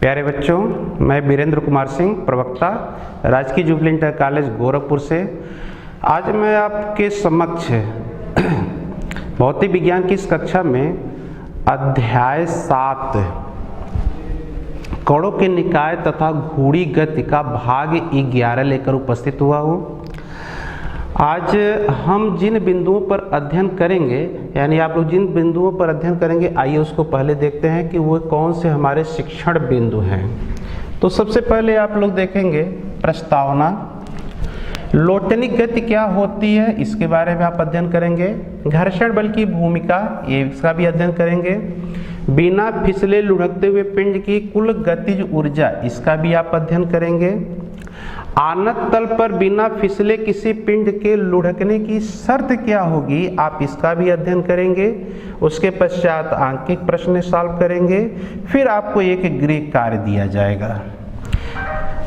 प्यारे बच्चों, मैं वीरेंद्र कुमार सिंह, प्रवक्ता, राजकीय जुबली इंटर कॉलेज गोरखपुर से। आज मैं आपके समक्ष भौतिक विज्ञान की इस कक्षा में अध्याय 7 कणों के निकाय तथा घूर्णी गति का भाग 11 लेकर उपस्थित हुआ हूँ। आज हम जिन बिंदुओं पर अध्ययन करेंगे, यानी आप लोग जिन बिंदुओं पर अध्ययन करेंगे, आइए उसको पहले देखते हैं कि वो कौन से हमारे शिक्षण बिंदु हैं। तो सबसे पहले आप लोग देखेंगे प्रस्तावना। लोटनिक गति क्या होती है, इसके बारे में आप अध्ययन करेंगे। घर्षण बल की भूमिका, ये इसका भी अध्ययन करेंगे। बिना फिसले लुढ़कते हुए पिंड की कुल गतिज ऊर्जा, इसका भी आप अध्ययन करेंगे। आनत तल पर बिना फिसले किसी पिंड के लुढ़कने की शर्त क्या होगी, आप इसका भी अध्ययन करेंगे। उसके पश्चात आंकिक प्रश्न सॉल्व करेंगे। फिर आपको एक गृह कार्य दिया जाएगा।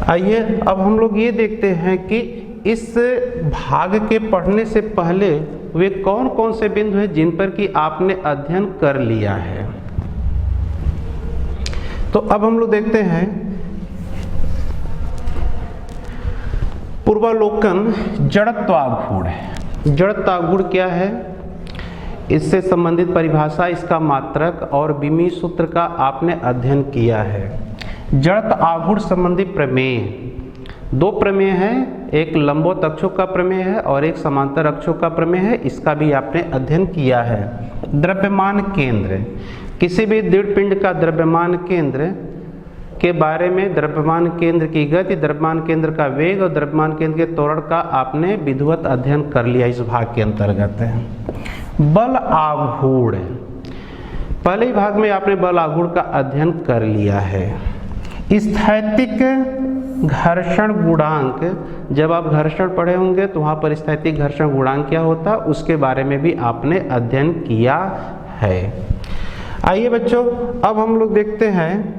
आइए अब हम लोग ये देखते हैं कि इस भाग के पढ़ने से पहले वे कौन कौन से बिंदु हैं जिन पर कि आपने अध्ययन कर लिया है। तो अब हम लोग देखते हैं पूर्वावलोकन जड़त्वाघूर्ण। जड़त्वाघूर्ण क्या है, इससे संबंधित परिभाषा, इसका मात्रक और विमीय सूत्र का आपने अध्ययन किया है। जड़त्वाघूर्ण संबंधी प्रमेय, दो प्रमेय हैं, एक लंबवत अक्षों का प्रमेय है और एक समांतर अक्षों का प्रमेय है। इसका भी आपने अध्ययन किया है। द्रव्यमान केंद्र, किसी भी दृढ़ पिंड का द्रव्यमान केंद्र के बारे में, द्रव्यमान केंद्र की गति, द्रव्यमान केंद्र का वेग और द्रव्यमान केंद्र के त्वरण का आपने विधिवत अध्ययन कर लिया इस भाग के अंतर्गत है। बल आघूर्ण, पहले ही भाग में आपने बल आघूर्ण का अध्ययन कर लिया है। स्थैतिक घर्षण गुणांक, जब आप घर्षण पढ़े होंगे तो वहाँ पर स्थैतिक घर्षण गुणांक क्या होता है, उसके बारे में भी आपने अध्ययन किया है। आइए बच्चों, अब हम लोग देखते हैं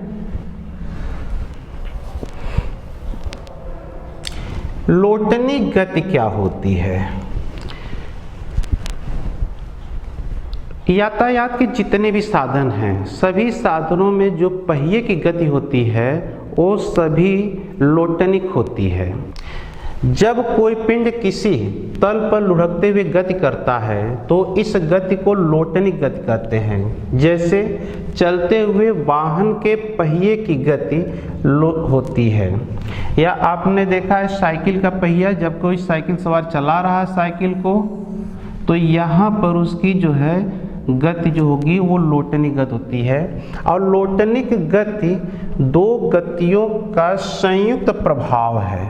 लोटनी गति क्या होती है। यातायात के जितने भी साधन हैं, सभी साधनों में जो पहिए की गति होती है वो सभी लोटनिक होती है। जब कोई पिंड किसी तल पर लुढ़कते हुए गति करता है तो इस गति को लोटनिक गति कहते हैं। जैसे चलते हुए वाहन के पहिए की गति होती है, या आपने देखा है साइकिल का पहिया, जब कोई साइकिल सवार चला रहा है साइकिल को, तो यहाँ पर उसकी जो है गति जो होगी वो लोटनिक गति होती है। और लोटनिक गति दो गतियों का संयुक्त प्रभाव है।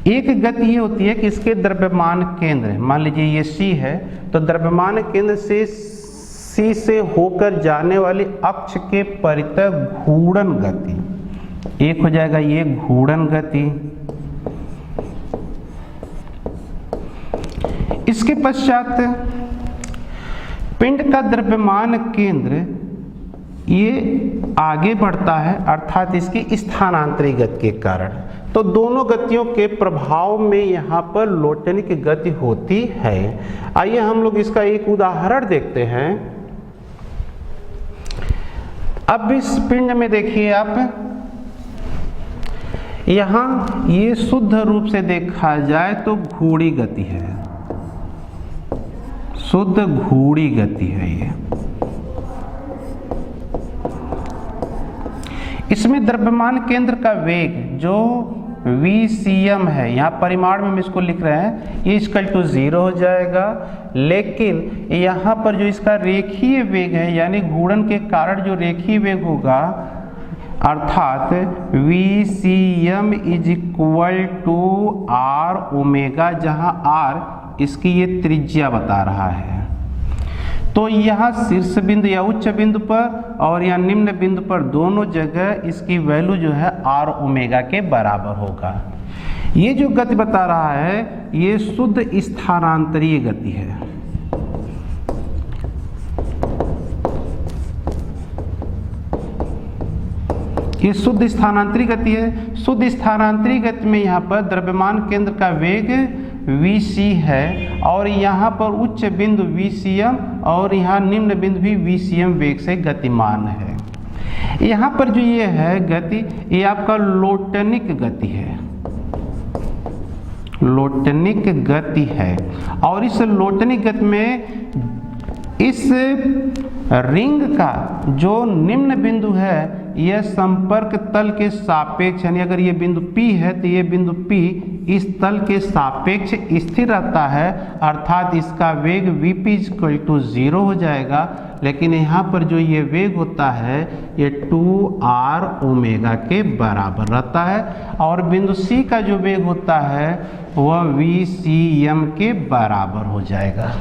एक गति ये होती है कि इसके द्रव्यमान केंद्र, मान लीजिए ये C है, तो द्रव्यमान केंद्र से C से होकर जाने वाली अक्ष के परितः घूर्णन गति, एक हो जाएगा ये घूर्णन गति। इसके पश्चात पिंड का द्रव्यमान केंद्र ये आगे बढ़ता है, अर्थात इसकी स्थानांतरित गति के कारण। तो दोनों गतियों के प्रभाव में यहाँ पर लोटनिक गति होती है। आइए हम लोग इसका एक उदाहरण देखते हैं। अब इस पिंड में देखिए आप, यहाँ ये शुद्ध रूप से देखा जाए तो घूर्णी गति है, शुद्ध घूर्णी गति है ये। इसमें द्रव्यमान केंद्र का वेग जो VCM है, यहाँ परिमाण में हम इसको लिख रहे हैं, ये इक्वल टू 0 हो जाएगा। लेकिन यहाँ पर जो इसका रेखीय वेग है, यानी घूर्णन के कारण जो रेखीय वेग होगा, अर्थात VCM is equal to R omega, जहाँ R इसकी ये त्रिज्या बता रहा है। तो यहाँ शीर्ष बिंदु या उच्च बिंदु पर और या निम्न बिंदु पर दोनों जगह इसकी वैल्यू जो है R ओमेगा के बराबर होगा। ये जो गति बता रहा है ये शुद्ध स्थानांतरीय गति है। ये शुद्ध स्थानांतरित गति है। शुद्ध स्थानांतरित गति में यहाँ पर द्रव्यमान केंद्र का वेग Vc है और यहाँ पर उच्च बिंदु VCM और यहाँ निम्न बिंदु भी VCM वेग से गतिमान है। यहाँ पर जो ये है गति, ये आपका लोटनिक गति है, लोटनिक गति है। और इस लोटनिक गति में इस रिंग का जो निम्न बिंदु है यह संपर्क तल के सापेक्ष, यानी अगर ये बिंदु P है तो ये बिंदु P इस तल के सापेक्ष स्थिर रहता है, अर्थात इसका वेग Vp = 0 हो जाएगा। लेकिन यहाँ पर जो ये वेग होता है ये 2r ओमेगा के बराबर रहता है, और बिंदु C का जो वेग होता है वह Vcm के बराबर हो जाएगा।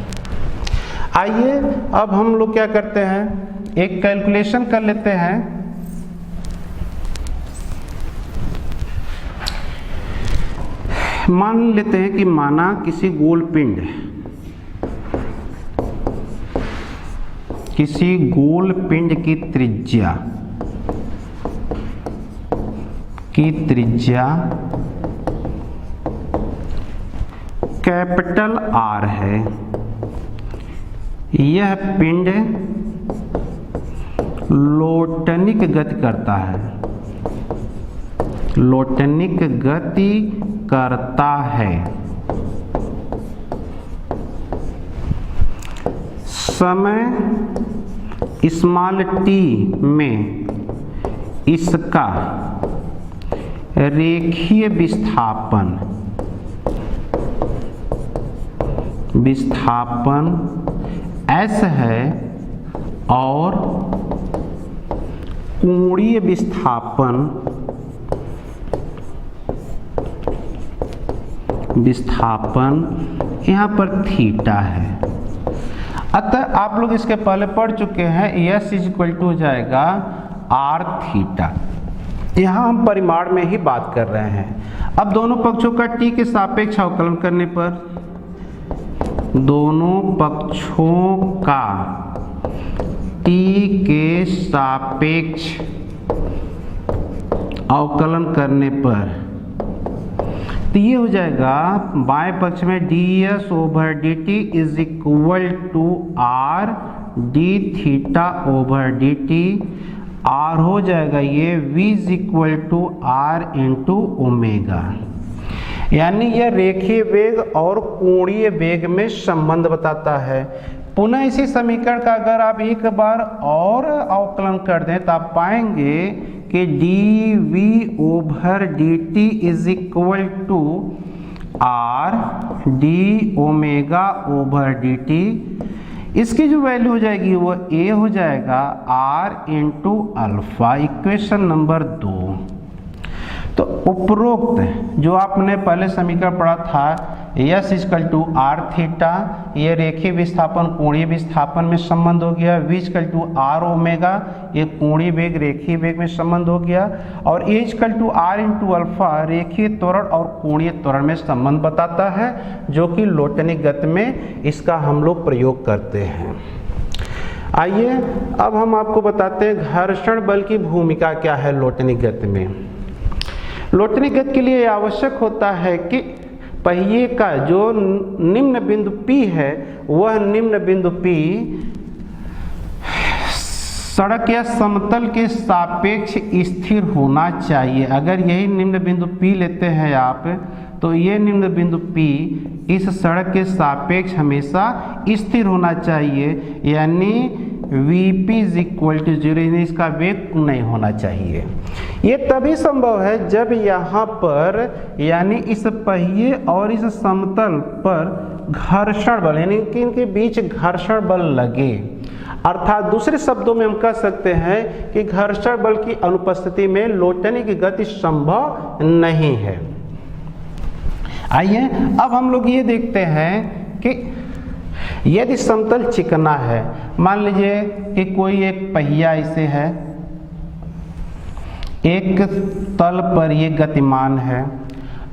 आइए अब हम लोग क्या करते हैं, एक कैलकुलेशन कर लेते हैं। मान लेते हैं कि माना किसी गोल पिंड, किसी गोल पिंड की त्रिज्या कैपिटल R है। यह पिंड लोटनिक गति करता है, लोटनिक गति करता है। समय t में इसका रेखीय विस्थापन s है और कोणीय विस्थापन यहाँ पर थीटा है। अतः आप लोग इसके पहले पढ़ चुके हैं, S = हो जाएगा r थीटा। यहाँ हम परिमाण में ही बात कर रहे हैं। अब दोनों पक्षों का t के सापेक्ष अवकलन करने पर, दोनों पक्षों का t के सापेक्ष अवकलन करने पर तो ये हो जाएगा बाएं पक्ष में ds/dt = r dθ/dt। r हो जाएगा ये v = r × ओमेगा, यानी यह रेखीय वेग और कोणीय वेग में संबंध बताता है। पुनः इसी समीकरण का अगर आप एक बार और अवकलन कर दें तो आप पाएंगे कि dv/dt = r dω/dt। इसकी जो वैल्यू हो जाएगी वो a हो जाएगा r × अल्फा, इक्वेशन नंबर 2। तो उपरोक्त जो आपने पहले समीकरण पढ़ा था S = r थीटा, ये रेखीय विस्थापन कोणीय विस्थापन में संबंध हो गया। V = r ओमेगा, ये कोणीय वेग रेखीय वेग में संबंध हो गया। और A = r × अल्फा रेखीय त्वरण और कोणीय त्वरण में संबंध बताता है, जो कि लोटनिक गति में इसका हम लोग प्रयोग करते हैं। आइए अब हम आपको बताते हैं घर्षण बल की भूमिका क्या है लोटनिक गति में। लोटनिक गति के लिए आवश्यक होता है कि पहिए का जो निम्न बिंदु P है वह निम्न बिंदु P सड़क या समतल के सापेक्ष स्थिर होना चाहिए। अगर यही निम्न बिंदु P लेते हैं आप, तो ये निम्न बिंदु P इस सड़क के सापेक्ष हमेशा स्थिर होना चाहिए, यानी Vp = 0, इसका वेग नहीं होना चाहिए। ये तभी संभव है जब यहाँ पर यानी इस पहिए और इस समतल पर घर्षण बल, यानी कि इनके बीच घर्षण बल लगे। अर्थात दूसरे शब्दों में हम कह सकते हैं कि घर्षण बल की अनुपस्थिति में लोटनिक गति संभव नहीं है। आइए अब हम लोग ये देखते हैं कि यदि समतल चिकना है, मान लीजिए कि कोई एक पहिया इसे है, एक तल पर ये गतिमान है,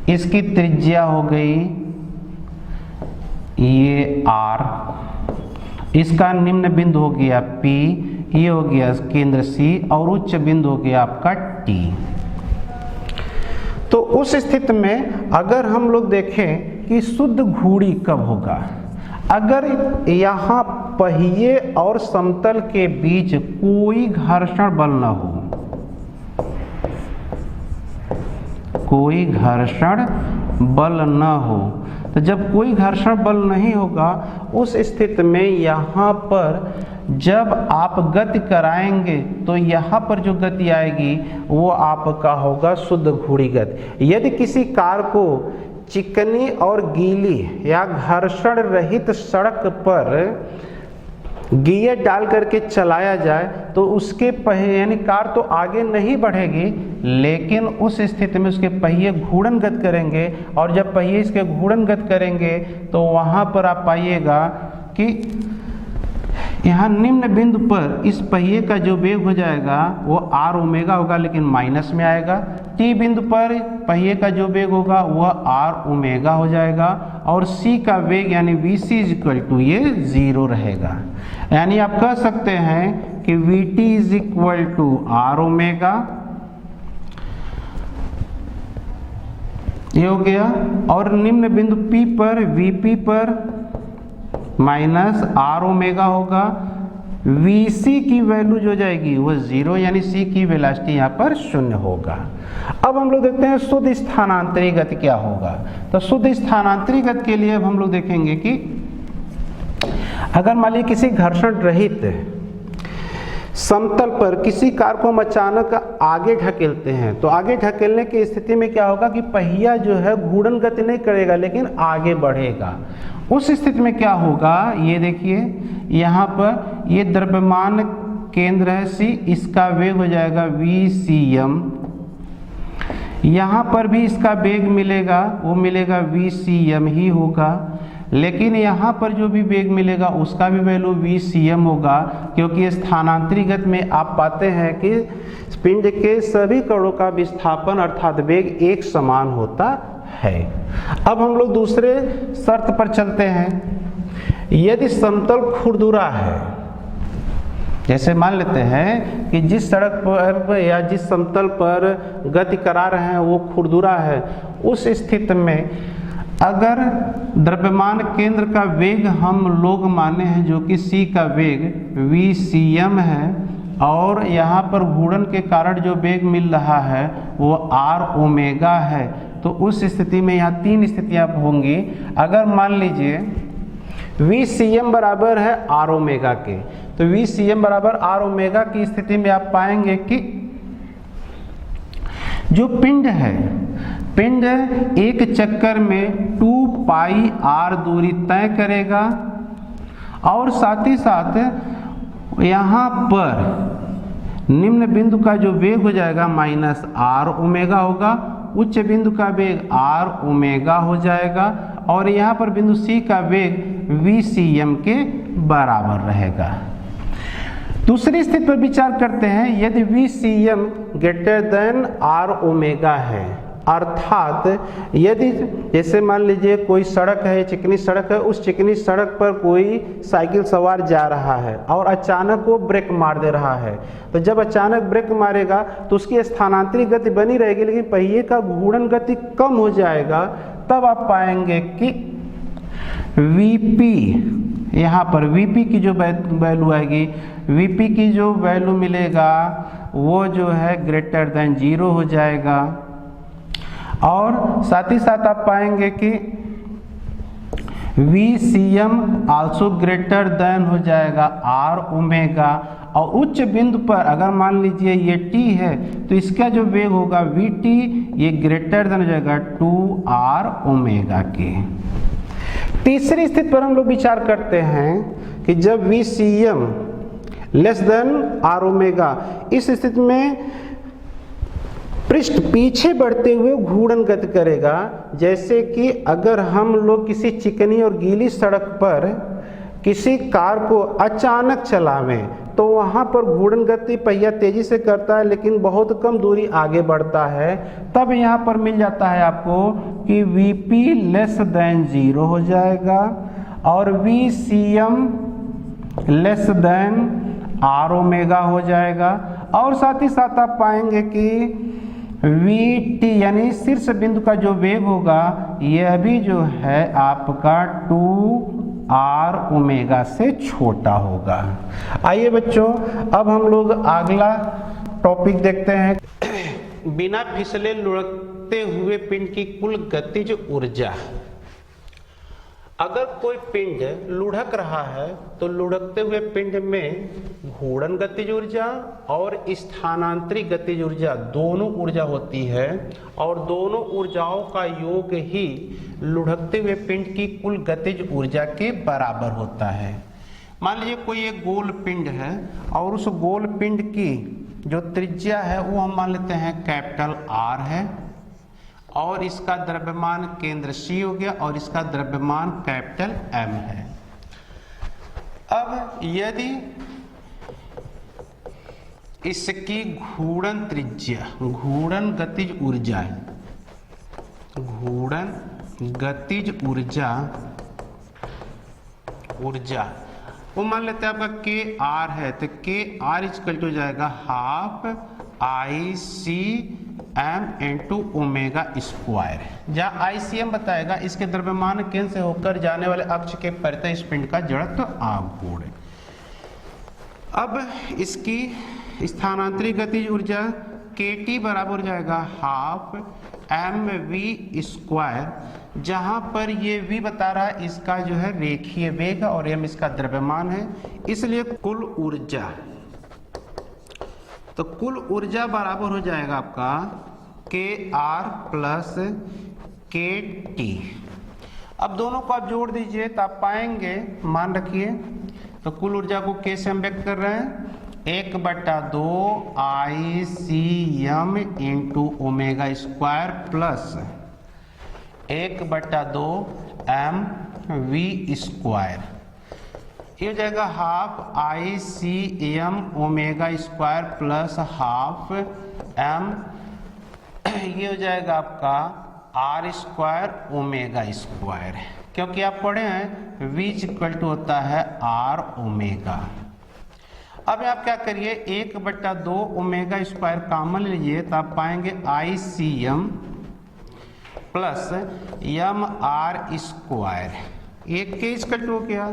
इसकी त्रिज्या हो गई ये r, इसका निम्न बिंदु हो गया P, ये हो गया केंद्र C और उच्च बिंदु हो गया आपका T। तो उस स्थिति में अगर हम लोग देखें कि शुद्ध घूर्णी कब होगा, अगर यहाँ पहिए और समतल के बीच कोई घर्षण बल न हो, कोई घर्षण बल न हो। तो जब कोई घर्षण बल नहीं होगा उस स्थिति में यहाँ पर जब आप गति कराएंगे तो यहाँ पर जो गति आएगी वो आपका होगा शुद्ध घूर्णी गति। यदि किसी कार को चिकनी और गीली या घर्षण रहित सड़क पर गियर डाल करके चलाया जाए तो उसके पहिए यानी कार तो आगे नहीं बढ़ेगी, लेकिन उस स्थिति में उसके पहिए घूर्णन गति करेंगे, और जब पहिए इसके घूर्णन गति करेंगे तो वहाँ पर आप पाइएगा कि यहाँ निम्न बिंदु पर इस पहिए का जो वेग हो जाएगा वो आर ओमेगा होगा, लेकिन माइनस में आएगा। टी बिंदु पर पहिए का जो वेग होगा वह आर ओमेगा हो जाएगा, और सी का वेग यानी V C is equal to ये 0 रहेगा। यानी आप कह सकते हैं कि V T is equal to R omega, ये हो गया, और निम्न बिंदु P पर वी पी पर माइनस आर ओमेगा होगा। वी सी की वैल्यू जो जाएगी वो 0, यानी सी की वेलोसिटी यहाँ पर 0 होगा। अब हम लोग देखते हैं शुद्ध स्थानांतरी गति क्या होगा। तो शुद्ध स्थानांतरी गति के लिए अब हम लोग देखेंगे कि अगर मान लीजिए किसी घर्षण रहित समतल पर किसी कार को हम अचानक आगे ढकेलते हैं, तो आगे ढकेलने की स्थिति में क्या होगा कि पहिया जो है घूर्णन गति नहीं करेगा लेकिन आगे बढ़ेगा। उस स्थिति में क्या होगा, ये देखिए यहाँ पर ये द्रव्यमान केंद्र है C, इसका वेग हो जाएगा VCM। यहाँ पर भी इसका वेग मिलेगा, वो मिलेगा VCM ही होगा, लेकिन यहाँ पर जो भी वेग मिलेगा उसका भी वैल्यू VCM होगा, क्योंकि स्थानांतरी गति में आप पाते हैं कि पिंड के सभी कणों का विस्थापन अर्थात वेग एक समान होता है। अब हम लोग दूसरे शर्त पर चलते हैं। यदि समतल खुरदुरा है, जैसे मान लेते हैं कि जिस सड़क पर या जिस समतल पर गति करा रहे हैं वो खुरदुरा है, उस स्थिति में अगर द्रव्यमान केंद्र का वेग हम लोग माने हैं जो कि C का वेग VCM है, और यहाँ पर घूर्णन के कारण जो वेग मिल रहा है वो R ओमेगा है, तो उस स्थिति में यहाँ 3 स्थितियाँ होंगी। अगर मान लीजिए VCM बराबर है R ओमेगा के, तो VCM बराबर R ओमेगा की स्थिति में आप पाएंगे कि जो पिंड है, पिंड एक चक्कर में 2 पाई r दूरी तय करेगा, और साथ ही साथ यहाँ पर निम्न बिंदु का जो वेग हो जाएगा माइनस R ओमेगा होगा, उच्च बिंदु का वेग R ओमेगा हो जाएगा, और यहाँ पर बिंदु C का वेग VCM के बराबर रहेगा। दूसरी स्थिति पर विचार करते हैं। यदि VCM greater than R omega है, अर्थात यदि जैसे मान लीजिए कोई सड़क है, चिकनी सड़क है, उस चिकनी सड़क पर कोई साइकिल सवार जा रहा है और अचानक वो ब्रेक मार दे रहा है, तो जब अचानक ब्रेक मारेगा तो उसकी स्थानांतरी गति बनी रहेगी लेकिन पहिए का घूर्णन गति कम हो जाएगा। तब आप पाएंगे कि VP, यहाँ पर VP की जो वैल्यू आएगी, VP की जो वैल्यू मिलेगा वो जो है ग्रेटर देन 0 हो जाएगा, और साथ ही साथ आप पाएंगे कि VCM आल्सो ग्रेटर देन हो जाएगा R ओमेगा, और उच्च बिंदु पर अगर मान लीजिए ये T है तो इसका जो वेग होगा VT ये ग्रेटर देन हो जाएगा 2R ओमेगा के। तीसरी स्थिति पर हम लोग विचार करते हैं कि जब VCM less than R omega, इस स्थिति में पृष्ठ पीछे बढ़ते हुए घूर्णन गति करेगा। जैसे कि अगर हम लोग किसी चिकनी और गीली सड़क पर किसी कार को अचानक चलावें तो वहाँ पर घूर्णन गति पहिया तेजी से करता है लेकिन बहुत कम दूरी आगे बढ़ता है, तब यहाँ पर मिल जाता है आपको कि VP लेस देन 0 हो जाएगा और VCM less than R omega हो जाएगा, और साथ ही साथ आप पाएंगे कि VT यानी शीर्ष बिंदु का जो वेग होगा यह भी जो है आपका 2R ओमेगा से छोटा होगा। आइए बच्चों, अब हम लोग अगला टॉपिक देखते हैं। बिना फिसले लुढ़कते हुए पिंड की कुल गतिज ऊर्जा। अगर कोई पिंड लुढ़क रहा है तो लुढ़कते हुए पिंड में घूर्णन गतिज ऊर्जा और स्थानांतरित गतिज ऊर्जा दोनों ऊर्जा होती है, और दोनों ऊर्जाओं का योग ही लुढ़कते हुए पिंड की कुल गतिज ऊर्जा के बराबर होता है। मान लीजिए कोई एक गोल पिंड है और उस गोल पिंड की जो त्रिज्या है वो हम मान लेते हैं कैपिटल R है, और इसका द्रव्यमान केंद्र C हो गया और इसका द्रव्यमान कैपिटल M है। अब यदि इसकी घूर्णन त्रिज्या, घूर्णन गतिज ऊर्जा, घूर्णन गतिज ऊर्जा वो मान लेते हैं आपका KR है, तो KR इक्वल टू जाएगा half ICM into omega square, जहाँ ICM बताएगा इसके द्रव्यमान केंद्र से होकर जाने वाले अक्ष के परितः इस पिंड का जड़त्व आघूर्ण। अब इसकी स्थानांतरित गतिज ऊर्जा KT बराबर हो जाएगा हाफ mv स्क्वायर, जहां पर ये v बता रहा है इसका जो है रेखीय वेग और m इसका द्रव्यमान है, इसलिए कुल ऊर्जा, तो कुल ऊर्जा बराबर हो जाएगा आपका KR प्लस KT। अब दोनों को आप जोड़ दीजिए तो आप पाएंगे, मान रखिए, तो कुल ऊर्जा को K से हम व्यक्त कर रहे हैं 1/2 ICM into omega square plus 1/2 MV square, ये हो जाएगा half ICM omega square plus half M, ये हो जाएगा आपका R स्क्वायर ओमेगा स्क्वायर, क्योंकि आप पढ़े हैं V इक्वल टू होता है R ओमेगा। अब आप क्या करिए 1/2 ओमेगा स्क्वायर कॉमन लीजिए तो आप पाएंगे ICM प्लस MR स्क्वायर, एक के इक्वल टू हो गया,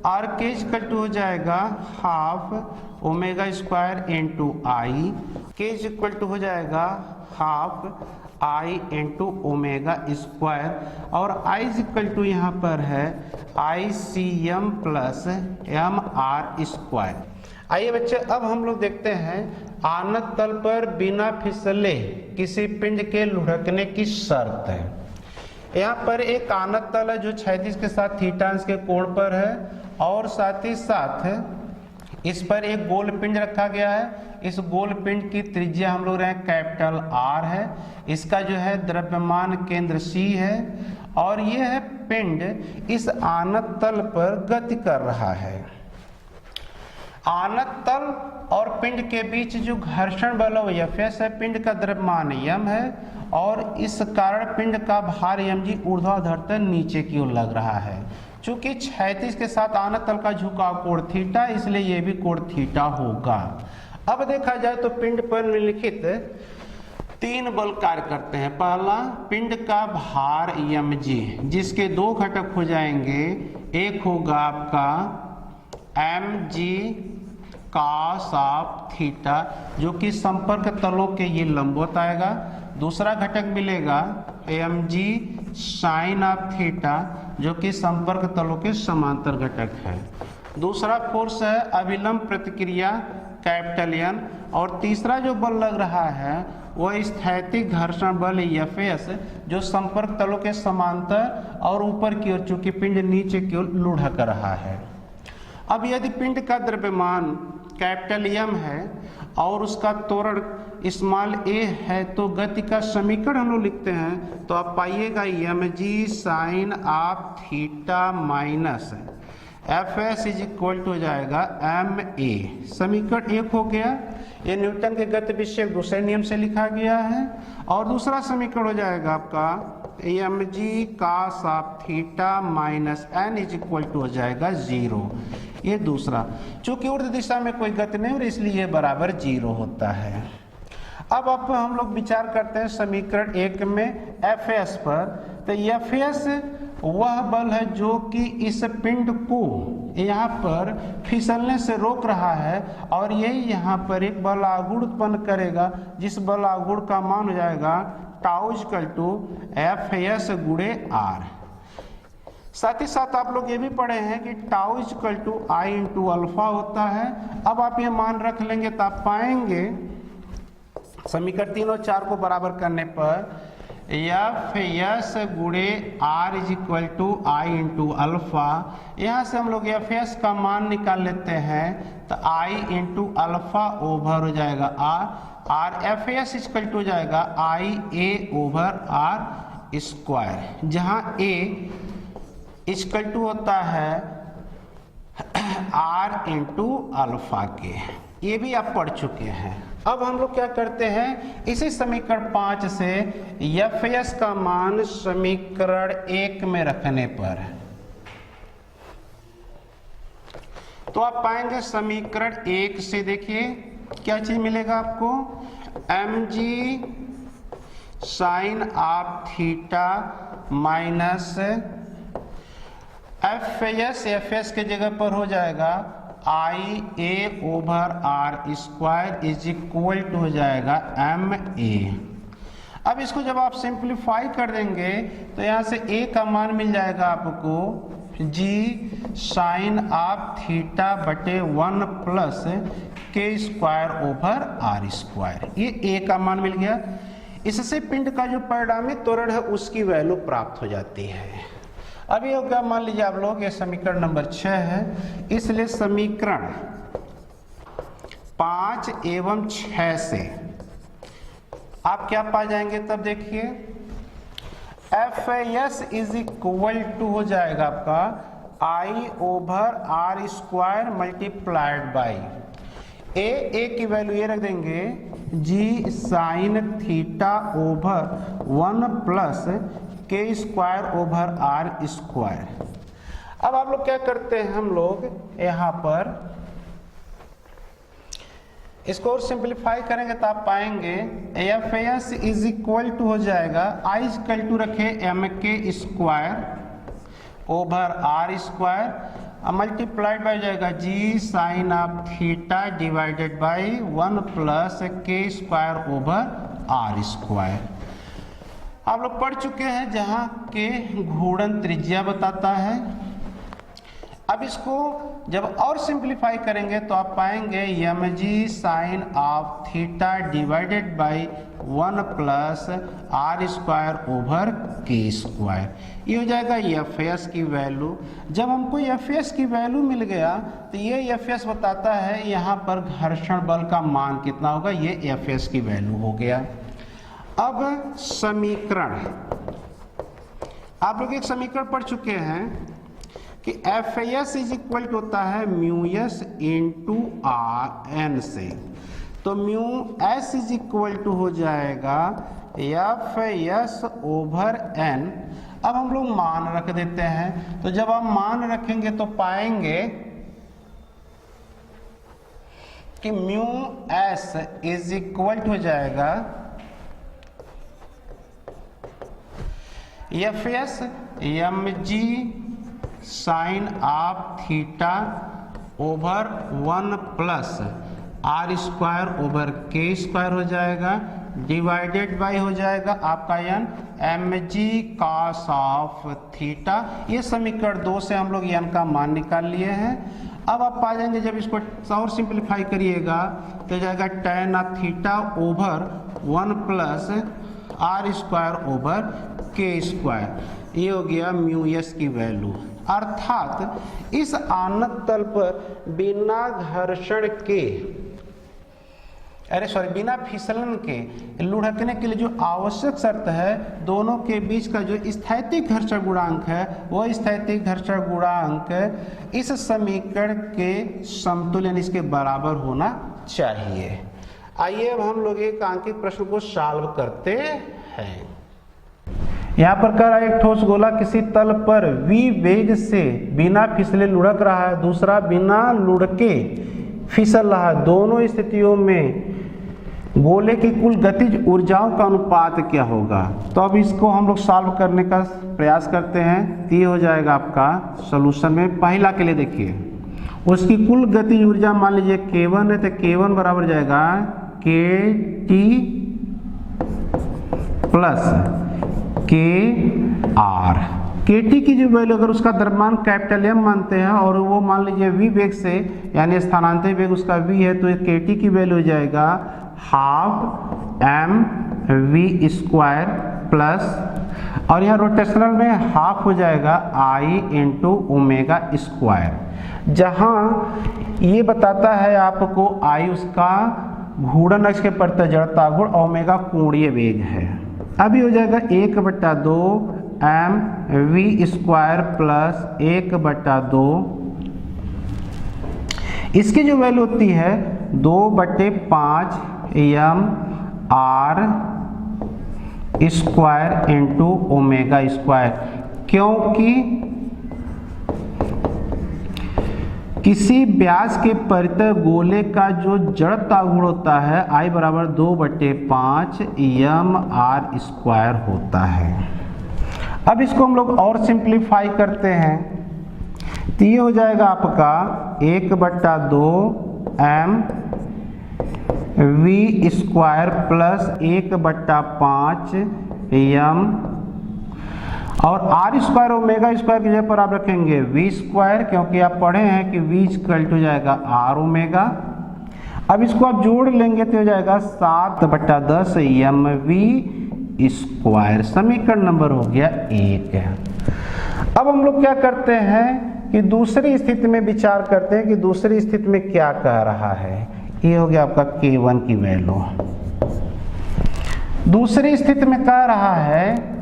R के इक्वल टू हो जाएगा half omega square into I, के इक्वल टू हो जाएगा half I into omega square, और I इक्वल टू यहाँ पर है ICM प्लस MR स्क्वायर। आइए बच्चे, अब हम लोग देखते हैं आनत तल पर बिना फिसले किसी पिंड के लुढ़कने की शर्त है। यहाँ पर एक आनत तल है जो क्षैतिज के साथ थीटा अंश के कोण पर है, और साथ ही साथ इस पर एक गोल पिंड रखा गया है। इस गोल पिंड की त्रिज्या हम लोग रहे कैपिटल R है, इसका जो है द्रव्यमान केंद्र C है, और यह है पिंड इस आनत तल पर गति कर रहा है। आनत तल और पिंड के बीच जो घर्षण बल Fs है, पिंड का द्रव्यमान m है, और इस कारण पिंड का भार mg ऊर्ध्वाधर नीचे की ओर लग रहा है। चूंकि क्षैतिज के साथ आनत तल का झुकाव कोण थीटा, इसलिए यह भी कोण थीटा होगा। अब देखा जाए तो पिंड पर निम्नलिखित 3 बल कार्य करते हैं। पहला, पिंड का भार mg, जिसके 2 घटक हो जाएंगे, एक होगा आपका mg cos ऑफ थीटा जो कि संपर्क तलों के ये लंबवत आएगा, दूसरा घटक मिलेगा mg sin ऑफ थीटा जो कि संपर्क तलों के समांतर घटक है, दूसरा फोर्स है अभिलंब प्रतिक्रिया कैपिटल N, और तीसरा जो बल लग रहा है वह स्थैतिक घर्षण बल Fs जो संपर्क तलों के समांतर और ऊपर की ओर, चूंकि पिंड नीचे की ओर लुढ़क रहा है। अब यदि पिंड का द्रव्यमान कैपिटल M है और उसका त्वरण स्मॉल a है, तो गति का समीकरण हम लोग लिखते हैं, तो आप पाइएगा mg sine of theta minus Fs is equal to हो जाएगा ma। समीकरण 1 हो गया, ये न्यूटन के गति विषयक दूसरे नियम से लिखा गया है, और दूसरा समीकरण हो जाएगा आपका mg cos of theta minus n is equal to हो जाएगा 0। ये दूसरा, चूंकि ऊर्ध्व दिशा में कोई गति नहीं हो रही इसलिए ये बराबर 0 होता है। अब हम लोग विचार करते हैं समीकरण 1 में Fs पर, तो Fs वह बल है जो कि इस पिंड को यहाँ पर फिसलने से रोक रहा है, और यही यहाँ पर एक बल आघूर्ण उत्पन्न करेगा, जिस बल आघूर्ण का मान हो जाएगा टाउ इक्वल टू Fs गुणे r। साथ ही साथ आप लोग ये भी पढ़े हैं कि tau equal to I into alpha होता है। अब आप ये मान रख लेंगे तो आप पाएंगे समीकरण 3 और 4 को बराबर करने पर Fs गुणे r is equal to I into alpha. यहाँ से हम लोग Fs का मान निकाल लेते हैं तो I इंटू अल्फा ओवर हो जाएगा r Fs इक्वल टू हो जाएगा IA ओवर r स्क्वायर, जहाँ A इक्वल टू होता है r इंटू अल्फा के। ये भी आप पढ़ चुके हैं। अब हम लोग क्या करते हैं, इसी समीकरण 5 से Fs का मान समीकरण 1 में रखने पर तो आप पाएंगे समीकरण 1 से देखिए क्या चीज मिलेगा आपको, mg sine of theta minus Fs के जगह पर हो जाएगा IA over r square is equal to हो जाएगा MA। अब इसको जब आप सिंप्लीफाई कर देंगे तो यहाँ से A का मान मिल जाएगा आपको g साइन ऑफ थीटा बटे 1 plus k square over r square, ये A का मान मिल गया। इससे पिंड का जो परिणामी त्वरण है उसकी वैल्यू प्राप्त हो जाती है। अब ये क्या मान लीजिए आप लोग, ये समीकरण नंबर 6 है, इसलिए समीकरण 5 एवं 6 से आप क्या पा जाएंगे, तब देखिए Fs इज इक्वल टू हो जाएगा आपका I over r square multiplied by A की वैल्यू ये रख देंगे g sine theta over 1 plus k square over r square. अब आप लोग क्या करते हैं, हम लोग यहाँ पर इसको और सिंप्लीफाई करेंगे तो आप पाएंगे Fs इज इक्वल टू हो जाएगा I इक्वल टू रखे mk square over r square multiplied by जाएगा g sine of theta divided by 1 plus k square over r square. आप लोग पढ़ चुके हैं जहाँ के घूर्णन त्रिज्या बताता है। अब इसको जब और सिंप्लीफाई करेंगे तो आप पाएंगे mg sine of theta divided by 1 plus r square over k square, ये हो जाएगा Fs की वैल्यू। जब हमको Fs की वैल्यू मिल गया तो ये Fs बताता है यहाँ पर घर्षण बल का मान कितना होगा, ये Fs की वैल्यू हो गया। अब समीकरण आप लोग एक समीकरण पढ़ चुके हैं कि Fs इज इक्वल टू होता है म्यू एस इंटू n से, तो mu S is equal to हो जाएगा Fs ओवर n। अब हम लोग मान रख देते हैं, तो जब हम मान रखेंगे तो पाएंगे कि mu S is equal to हो जाएगा Fs mg sine of theta over 1 plus r square over k square हो जाएगा डिवाइडेड बाई हो जाएगा आपका n mg cos of theta. ये समीकरण 2 से हम लोग n का मान निकाल लिए हैं। अब आप पा जाएंगे जब इसको और सिंप्लीफाई करिएगा तो जाएगा tan of theta over 1 plus r square over k square, ये हो गया म्यू एस की वैल्यू। अर्थात इस आनत तल पर बिना घर्षण के बिना फिसलन के लुढ़कने के लिए जो आवश्यक शर्त है, दोनों के बीच का जो स्थैतिक घर्षण गुणांक है वह स्थैतिक घर्षण गुणांक इस समीकरण के समतुल्य इसके बराबर होना चाहिए। आइए अब हम लोग एक अंकित प्रश्न को सॉल्व करते हैं। यहाँ पर कह रहा है एक ठोस गोला किसी तल पर v वेग से बिना फिसले लुढ़क रहा है, दूसरा बिना लुढ़के फिसल रहा है। दोनों स्थितियों में गोले की कुल गतिज ऊर्जाओं का अनुपात क्या होगा। तो अब इसको हम लोग सॉल्व करने का प्रयास करते हैं। तो ये हो जाएगा आपका सॉल्यूशन में पहला के लिए देखिए, उसकी कुल गतिज ऊर्जा मान लीजिए K1 है, तो K1 बराबर जाएगा KT प्लस KR। KT की जो वैल्यू अगर उसका द्रव्यमान कैपिटल M मानते हैं और वो मान लीजिए V वेग से यानी स्थानांतरित वेग उसका V है, तो KT की वैल्यू हो जाएगा हाफ mv स्क्वायर प्लस, और यहाँ रोटेशनल में हाफ हो जाएगा I इंटू ओमेगा स्क्वायर। जहाँ ये बताता है आपको I उसका घूर्णन अक्ष के प्रति जड़ता गुण, ओमेगा कोणीय वेग है। अभी हो जाएगा 1/2 mv स्क्वायर प्लस 1/2, इसकी जो वैल्यू होती है 2/5 mr square into omega square, क्योंकि किसी व्यास के परितः गोले का जो जड़ता गुण होता है I बराबर 2/5 mr स्क्वायर होता है। अब इसको हम लोग और सिंप्लीफाई करते हैं, तो ये हो जाएगा आपका 1/2 mv स्क्वायर प्लस 1/5 m, और आर स्क्वायर ओमेगा स्क्वायर की जगह पर आप रखेंगे वी स्क्वायर, क्योंकि आप पढ़े हैं कि वी इक्वल टू जाएगा आर ओमेगा। अब इसको आप जोड़ लेंगे तो हो जाएगा 7/10 mv स्क्वायर। समीकरण नंबर हो गया 1। अब हम लोग क्या करते हैं कि दूसरी स्थिति में विचार करते हैं कि दूसरी स्थिति में क्या कह रहा है। ये हो गया आपका K1 की वैल्यू। दूसरी स्थिति में कह रहा है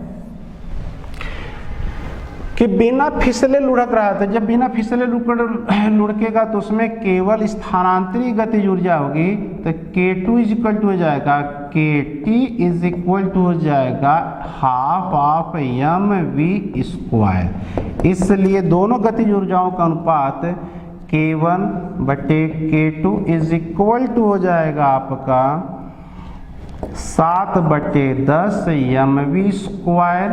कि बिना फिसले लुढ़क रहा था। जब बिना फिसले लुढ़केगा तो उसमें केवल स्थानांतरित गतिज ऊर्जा होगी, तो K2 इज इक्वल टू हो जाएगा KT इज इक्वल टू हो जाएगा हाफ ऑफ mv स्क्वायर। इसलिए दोनों गतिज ऊर्जाओं का अनुपात K1/K2 इज इक्वल टू हो जाएगा आपका 7/10 mv square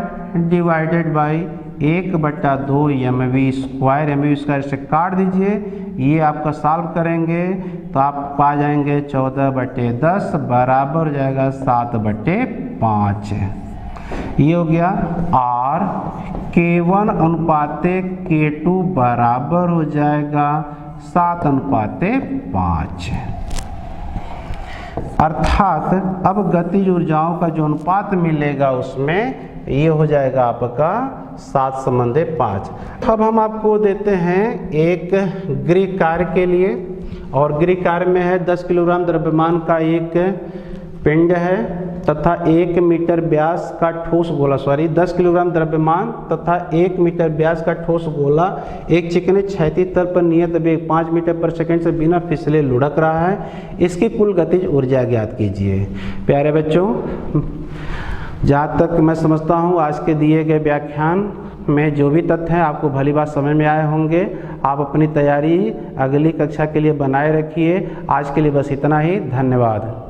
divided by 1/2 mv square से काट दीजिए। ये आपका सॉल्व करेंगे तो आप पा जाएंगे 14/10 बराबर हो जाएगा 7/5। ये हो गया। और K1 अनुपाते K2 बराबर हो जाएगा 7/5। अर्थात अब गतिज ऊर्जाओं का जो अनुपात मिलेगा उसमें ये हो जाएगा आपका 7/5। अब हम आपको देते हैं एक गृह कार्य के लिए, और गृह कार्य में है 10 किलोग्राम द्रव्यमान का एक पिंड है तथा 1 मीटर व्यास का ठोस गोला, 10 किलोग्राम द्रव्यमान तथा 1 मीटर व्यास का ठोस गोला एक चिकने क्षैतिज तल पर नियत वेग 5 मीटर पर सेकंड से बिना फिसले लुढ़क रहा है। इसकी कुल गतिज ऊर्जा ज्ञात कीजिए। प्यारे बच्चों, जहाँ तक मैं समझता हूँ आज के दिए गए व्याख्यान में जो भी तथ्य हैं आपको भली बात समझ में आए होंगे। आप अपनी तैयारी अगली कक्षा के लिए बनाए रखिए। आज के लिए बस इतना ही। धन्यवाद।